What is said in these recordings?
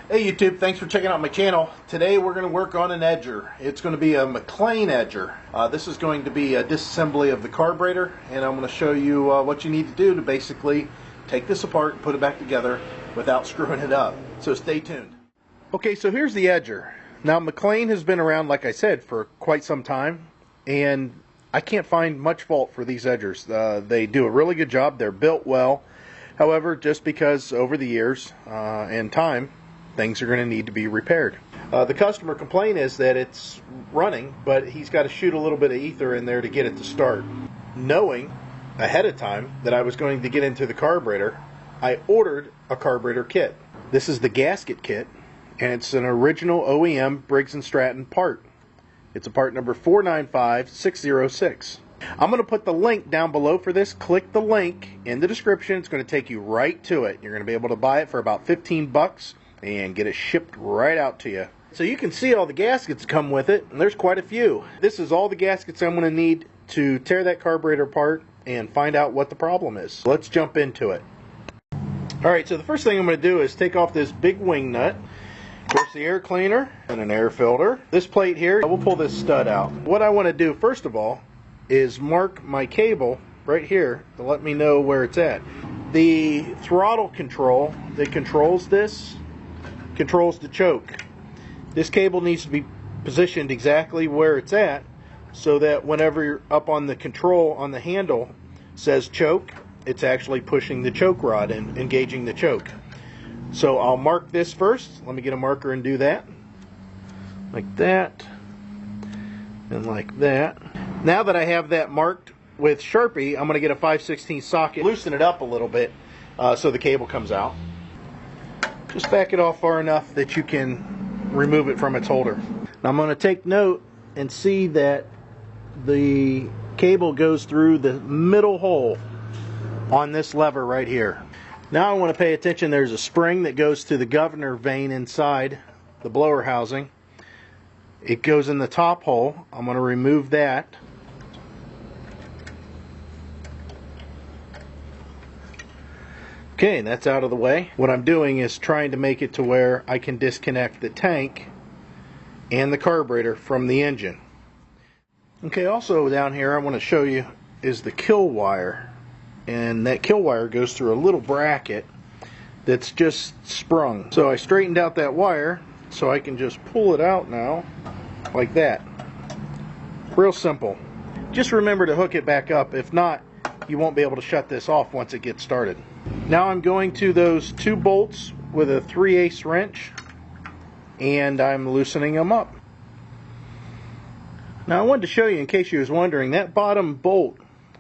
Hey YouTube, thanks for checking out my channel. Today we're going to work on an edger. It's going to be a McLean edger. This is going to be a disassembly of the carburetor, and I'm going to show you what you need to do to basically take this apart and put it back together without screwing it up. So stay tuned. Okay, so here's the edger. Now McLean has been around, like I said, for quite some time, and I can't find much fault for these edgers. They do a really good job. They're built well. However, just because over the years and time, things are going to need to be repaired. The customer complaint is that it's running, but he's got to shoot a little bit of ether in there to get it to start. Knowing ahead of time that I was going to get into the carburetor, I ordered a carburetor kit. This is the gasket kit, and it's an original OEM Briggs & Stratton part. It's a part number 495606. I'm going to put the link down below for this. Click the link in the description. It's going to take you right to it. You're going to be able to buy it for about 15 bucks. And get it shipped right out to you. So you can see all the gaskets that come with it, and there's quite a few. This is all the gaskets I'm going to need to tear that carburetor apart and find out what the problem is. Let's jump into it. Alright, so the first thing I'm going to do is take off this big wing nut. Of course, the air cleaner and an air filter. This plate here, we'll pull this stud out. What I want to do first of all is mark my cable right here to let me know where it's at. The throttle control that controls this controls the choke. This cable needs to be positioned exactly where it's at so that whenever you're up on the control on the handle says choke, it's actually pushing the choke rod and engaging the choke. So I'll mark this first. Let me get a marker and do that. Like that. And like that. Now that I have that marked with Sharpie, I'm going to get a 5/16 socket, loosen it up a little bit so the cable comes out. Just back it off far enough that you can remove it from its holder. Now I'm going to take note and see that the cable goes through the middle hole on this lever right here. Now I want to pay attention. There's a spring that goes to the governor vane inside the blower housing. It goes in the top hole. I'm going to remove that. Okay, that's out of the way. What I'm doing is trying to make it to where I can disconnect the tank and the carburetor from the engine. Okay, also down here I want to show you is the kill wire. And that kill wire goes through a little bracket that's just sprung. So I straightened out that wire so I can just pull it out now like that. Real simple. Just remember to hook it back up. If not, you won't be able to shut this off once it gets started. Now I'm going to those two bolts with a 3/8 wrench and I'm loosening them up. Now I wanted to show you, in case you was wondering, that bottom bolt,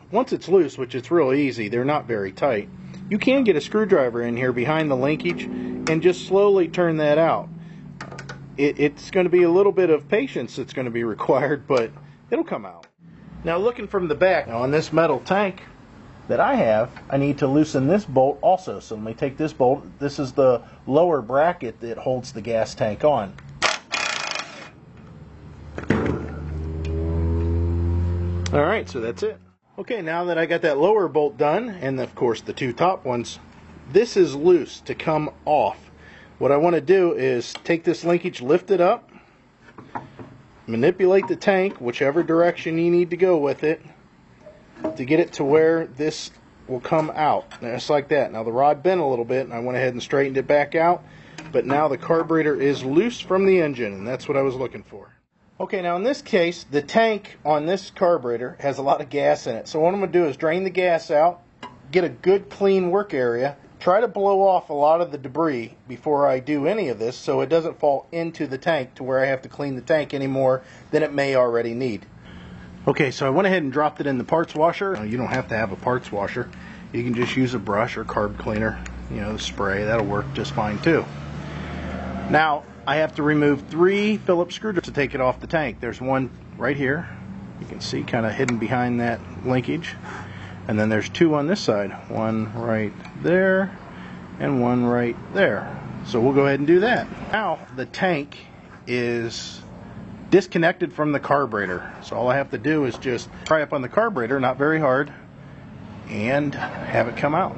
once it's loose, which it's real easy, they're not very tight, you can get a screwdriver in here behind the linkage and just slowly turn that out. It's going to be a little bit of patience that's going to be required, but it'll come out. Now looking from the back, now on this metal tank that I have, I need to loosen this bolt also. So let me take this bolt. This is the lower bracket that holds the gas tank on. Alright, so that's it. Okay, now that I got that lower bolt done, and of course the two top ones, this is loose to come off. What I want to do is take this linkage, lift it up, manipulate the tank whichever direction you need to go with it to get it to where this will come out. Just like that. Now the rod bent a little bit and I went ahead and straightened it back out, but now the carburetor is loose from the engine, and that's what I was looking for. Okay, now in this case the tank on this carburetor has a lot of gas in it, so what I'm going to do is drain the gas out, get a good clean work area, try to blow off a lot of the debris before I do any of this so it doesn't fall into the tank to where I have to clean the tank any more than it may already need. Okay, so I went ahead and dropped it in the parts washer. You don't have to have a parts washer. You can just use a brush or carb cleaner, you know, the spray. That'll work just fine too. Now, I have to remove 3 Phillips screwdrivers to take it off the tank. There's one right here. You can see kind of hidden behind that linkage. And then there's 2 on this side. One right there and one right there. So we'll go ahead and do that. Now, the tank is disconnected from the carburetor. So all I have to do is just pry up on the carburetor, not very hard, and have it come out.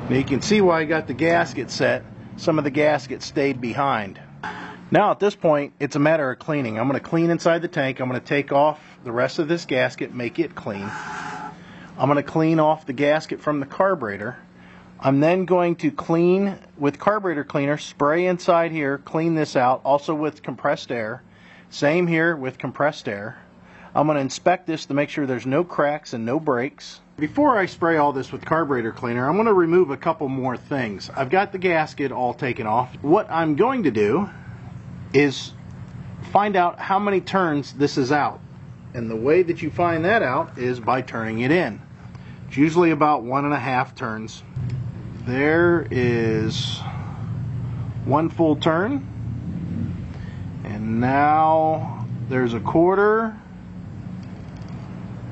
Now you can see why I got the gasket set some of the gasket stayed behind. Now at this point, it's a matter of cleaning. I'm going to clean inside the tank. I'm going to take off the rest of this gasket, make it clean. I'm going to clean off the gasket from the carburetor. I'm then going to clean with carburetor cleaner, spray inside here, clean this out, also with compressed air. Same here with compressed air. I'm going to inspect this to make sure there's no cracks and no breaks. Before I spray all this with carburetor cleaner, I'm going to remove a couple more things. I've got the gasket all taken off. What I'm going to do is find out how many turns this is out. And the way that you find that out is by turning it in. It's usually about 1.5 turns. There is 1 full turn. And now there's 1/4.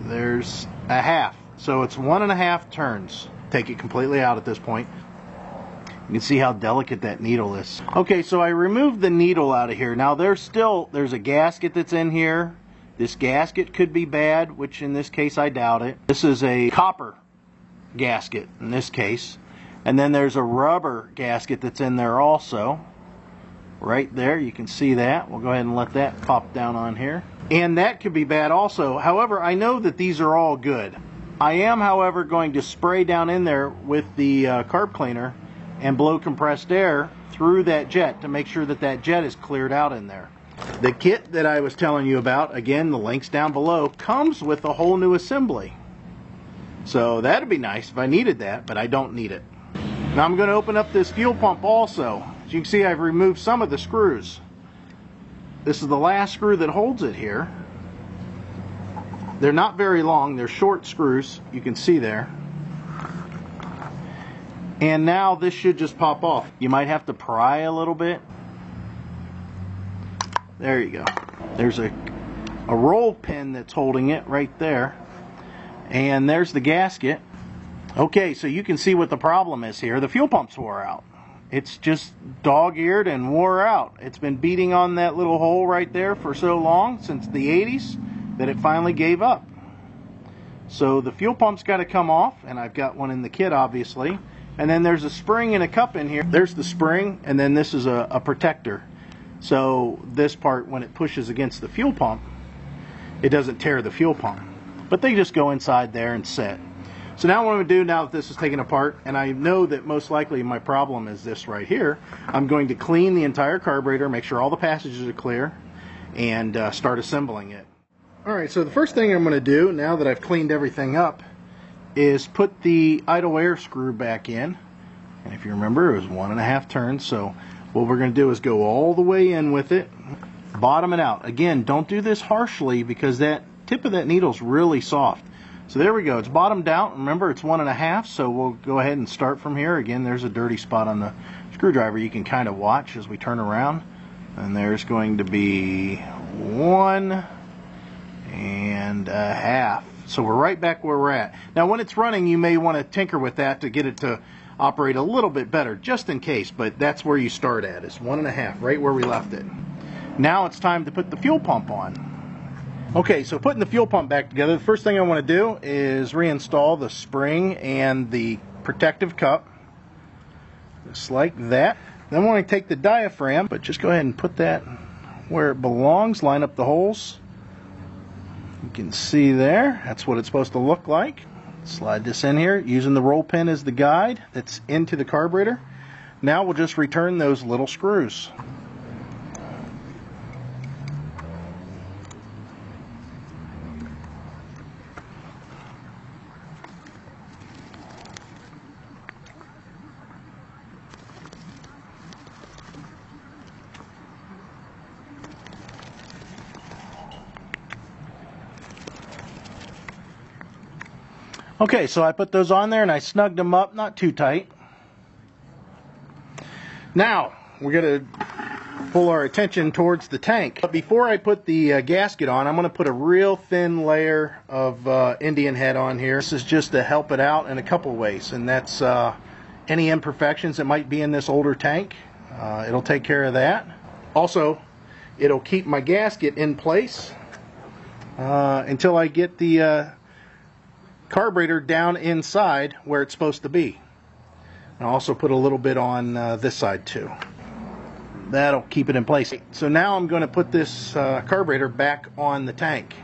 There's 1/2. So it's 1.5 turns. Take it completely out at this point. You can see how delicate that needle is. Okay, so I removed the needle out of here. Now there's a gasket that's in here. This gasket could be bad, which in this case I doubt it. This is a copper gasket in this case. And then there's a rubber gasket that's in there also. Right there, you can see that. We'll go ahead and let that pop down on here. And that could be bad also. However, I know that these are all good. I am, however, going to spray down in there with the carb cleaner and blow compressed air through that jet to make sure that that jet is cleared out in there. The kit that I was telling you about, again, the link's down below, comes with a whole new assembly. So that'd be nice if I needed that, but I don't need it. Now I'm going to open up this fuel pump also. As you can see, I've removed some of the screws. This is the last screw that holds it here. They're not very long, they're short screws, you can see there. And now this should just pop off. You might have to pry a little bit. There you go. There's a roll pin that's holding it right there. And there's the gasket. Okay, so you can see what the problem is here. The fuel pump's wore out. It's just dog-eared and wore out. It's been beating on that little hole right there for so long, since the 80s, that it finally gave up. So the fuel pump's got to come off, and I've got one in the kit obviously. And then there's a spring and a cup in here. There's the spring, and then this is a protector. So this part, when it pushes against the fuel pump, it doesn't tear the fuel pump. But they just go inside there and set. So now what I'm going to do, now that this is taken apart, and I know that most likely my problem is this right here, I'm going to clean the entire carburetor, make sure all the passages are clear, and start assembling it. Alright, so the first thing I'm going to do, now that I've cleaned everything up, is put the idle air screw back in. And if you remember, it was 1.5 turns, so what we're going to do is go all the way in with it, bottom it out. Again, don't do this harshly because that tip of that needle is really soft. So there we go, it's bottomed out. Remember, it's 1.5, so we'll go ahead and start from here. Again, there's a dirty spot on the screwdriver you can kind of watch as we turn around. And there's going to be 1.5. So we're right back where we're at. Now when it's running, you may want to tinker with that to get it to operate a little bit better, just in case, but that's where you start at, is 1.5, right where we left it. Now it's time to put the fuel pump on. Okay, so putting the fuel pump back together, the first thing I want to do is reinstall the spring and the protective cup, just like that. Then I want to take the diaphragm, but just go ahead and put that where it belongs, line up the holes. You can see there, that's what it's supposed to look like. Slide this in here, using the roll pin as the guide that's into the carburetor. Now we'll just return those little screws. Okay, so I put those on there and I snugged them up, not too tight. Now, we're going to pull our attention towards the tank. But before I put the gasket on, I'm going to put a real thin layer of Indian head on here. This is just to help it out in a couple ways, and that's any imperfections that might be in this older tank. It'll take care of that. Also, it'll keep my gasket in place until I get the carburetor down inside where it's supposed to be. And I'll also put a little bit on this side too. That'll keep it in place. So now I'm going to put this carburetor back on the tank.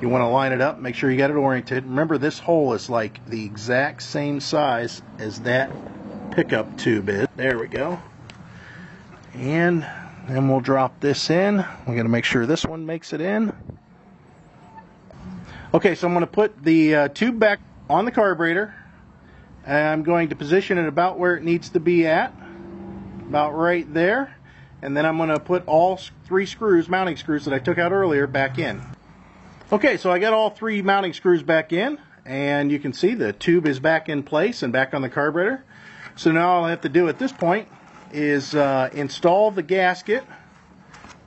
You want to line it up, make sure you got it oriented. Remember, this hole is like the exact same size as that pickup tube is. There we go. And then we'll drop this in. We're going to make sure this one makes it in. Okay, so I'm going to put the tube back on the carburetor. I'm going to position it about where it needs to be at, about right there. And then I'm going to put all 3 screws, mounting screws that I took out earlier, back in. Okay, so I got all 3 mounting screws back in, and you can see the tube is back in place and back on the carburetor. So now all I have to do at this point is install the gasket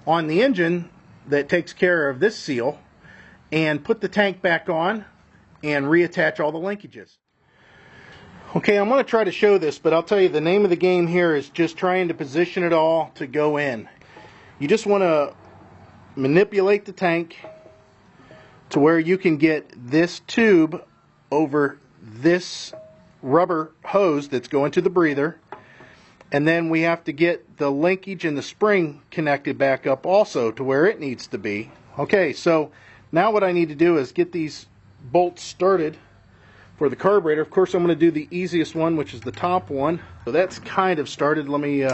on the engine that takes care of this seal, and put the tank back on and reattach all the linkages. Okay, I'm going to try to show this, but I'll tell you the name of the game here is just trying to position it all to go in. You just want to manipulate the tank to where you can get this tube over this rubber hose that's going to the breather, and then we have to get the linkage and the spring connected back up also to where it needs to be. Okay, so now what I need to do is get these bolts started for the carburetor. Of course, I'm going to do the easiest one, which is the top one. So that's kind of started. Let me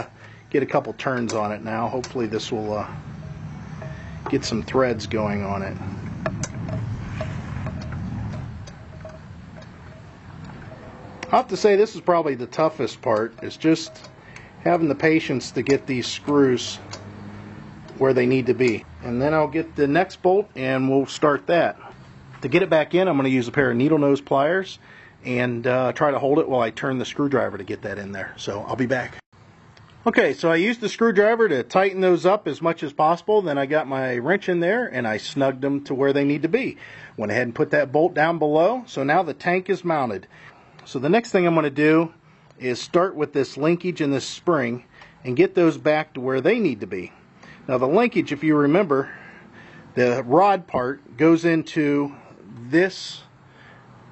get a couple turns on it now. Hopefully this will get some threads going on it. I have to say this is probably the toughest part, is just having the patience to get these screws where they need to be. And then I'll get the next bolt and we'll start that. To get it back in, I'm going to use a pair of needle nose pliers and try to hold it while I turn the screwdriver to get that in there. So I'll be back. Okay, so I used the screwdriver to tighten those up as much as possible. Then I got my wrench in there and I snugged them to where they need to be. Went ahead and put that bolt down below. So now the tank is mounted. So the next thing I'm going to do is start with this linkage and this spring and get those back to where they need to be. Now the linkage, if you remember, the rod part goes into this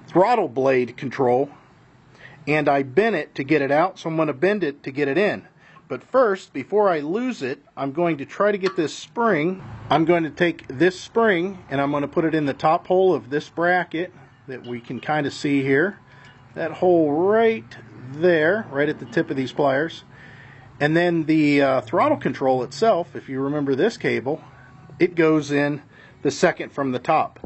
throttle blade control, and I bent it to get it out, so I'm going to bend it to get it in. But first, before I lose it, I'm going to try to get this spring. I'm going to take this spring and I'm going to put it in the top hole of this bracket that we can kind of see here. That hole right there, right at the tip of these pliers. And then the throttle control itself, if you remember this cable, it goes in the second from the top.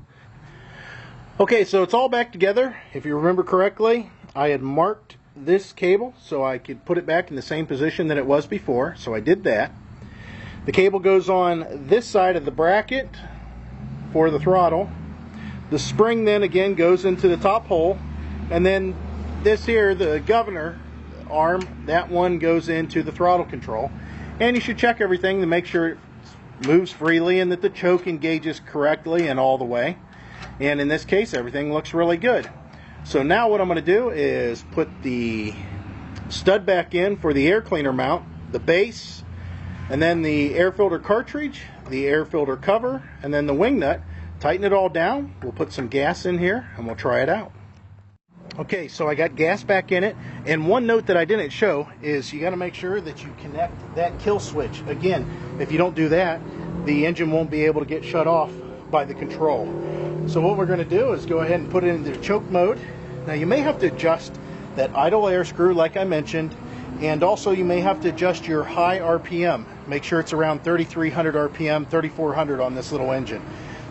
Okay, so it's all back together. If you remember correctly, I had marked this cable so I could put it back in the same position that it was before, so I did that. The cable goes on this side of the bracket for the throttle. The spring then again goes into the top hole, and then this here, the governor arm, that one goes into the throttle control. And you should check everything to make sure it moves freely and that the choke engages correctly and all the way. And in this case, everything looks really good. So now what I'm going to do is put the stud back in for the air cleaner mount, the base, and then the air filter cartridge, the air filter cover, and then the wing nut. Tighten it all down. We'll put some gas in here and we'll try it out. Okay, so I got gas back in it, and one note that I didn't show is you got to make sure that you connect that kill switch. Again, if you don't do that, the engine won't be able to get shut off by the control. So what we're going to do is go ahead and put it into choke mode. Now you may have to adjust that idle air screw like I mentioned, and also you may have to adjust your high RPM. Make sure it's around 3,300 RPM, 3,400 on this little engine.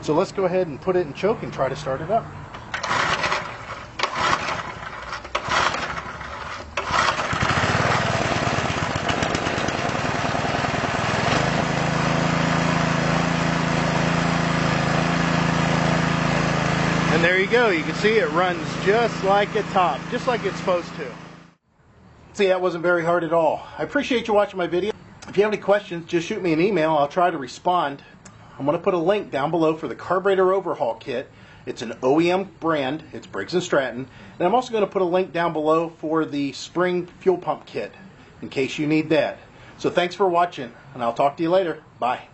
So let's go ahead and put it in choke and try to start it up. And there you go, you can see it runs just like a top, just like it's supposed to. See, that wasn't very hard at all. I appreciate you watching my video. If you have any questions, just shoot me an email. I'll try to respond. I'm going to put a link down below for the carburetor overhaul kit. It's an OEM brand. It's Briggs & Stratton. And I'm also going to put a link down below for the spring fuel pump kit in case you need that. So thanks for watching, and I'll talk to you later. Bye.